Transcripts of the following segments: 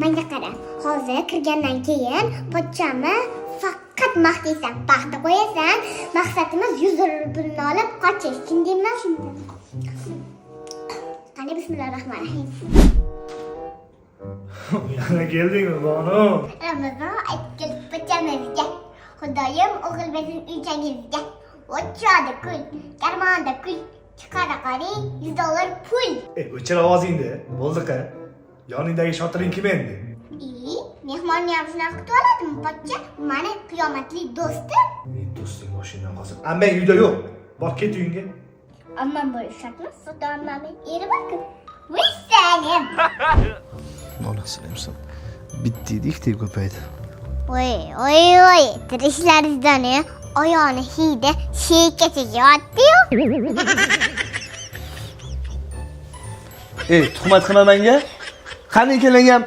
Menga qara. Hozir kirgandan keyin pochchami faqat maqtaysan, paxta qo'yasan. Maqsadimiz 100 rublni olib qochish. Tushundingmi? Qani bismillahirrohmanirrohim. Yana keldingmi Banu? Ramazon aytgan pochchamizga. Xudoyim o'g'il bezin uychangizga. O'chadi kul, karmonda kul. Chiqara qaring, $100 pul. O'chir ovozingni. Bo'ldi-qa. Yoningdagi shotiring kim endi? Mehmonni ham shunaqa kutib oladimi, pochcha? Mani qiyomatli do'stim. Men do'sting mashinadan qolsin. Ammang uyda yo'q. Bor ket uyingga. Ammam bo'lish shartmi? Xudo ammamni eri bor-ku. Vissalim. Onasilamsan. Bittiydik deb ko'paydi. Voy, tirishlaringizdan oyoqni hiyda sheykacha yotdi-yu. Tuhmat qilma menga. Qani kelingam,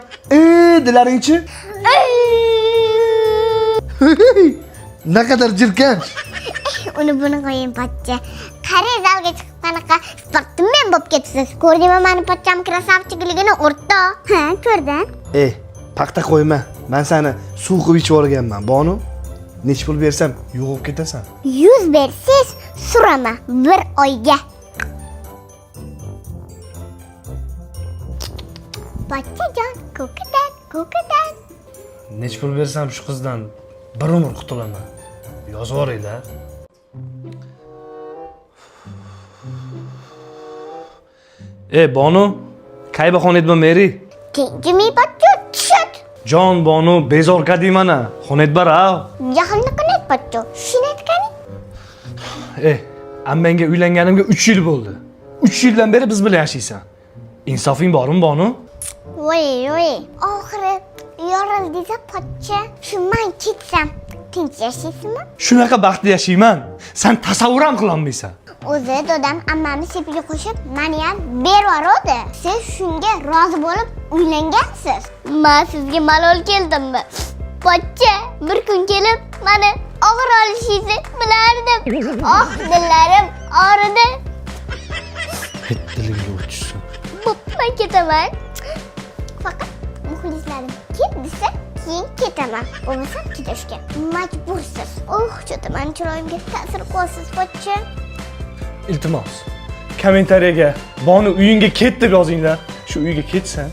dilaringchi? Naqadar jirkanch. Uni buni qo'ying, pochcha. Qari zalga chiqib qanaqa sportmen bo'lib ketibsiz. Ko'rdingmi meni pochcham krasavchiligini o'rta? Ha, ko'rdim. Paxta qo'yma. Men seni suv qilib ichib olganman, Bonu. Nech pul bersam yo'qib ketasan. 100 bersiz, surama 1 oyga. Pochchajon, ko'kidan. Nech pul bersam shu qizdan bir umr qutulaman. Yozib yuboringlar. Bonu, qayba xonedma meri? Jimmy pochcha, tushut. Jon Bonu, bezorga deymana. Xonet bara. Jahilni qilib pochcha, shuni aytgani? Ammangga uylanganimga 3 yil bo'ldi. 3 yildan beri biz bilan yashaysan. Insofing bormi, Bonu? Voy, oxiri yorildingiz pochcha. Shu men ketsam, tinch yashaysizmi? Shunaqa baxtli yashayman. Sen tasavvur ham qila olmaysan. O'zi dodam ammamni sepiga qo'shib, meni ham bervordi. Siz shunga rozi bo'lib uylangansiz. Men sizga malol keldimmi? Pochcha, bir kun kelib, meni og'ir olishingizni bilardim. Dillarim og'ridi. Dilimga o'tishsin. Men ketaman. Faqat muxlislarim ket desa, keyin ketaman. Bo'lmasa ketishga majbursiz. Cho'taman chiroyimga ta'sir qilyapsiz, pochcha. Iltimos, kommentariyaga Bonu uyingga ket deb yozinglar. Shu uyga ketsan,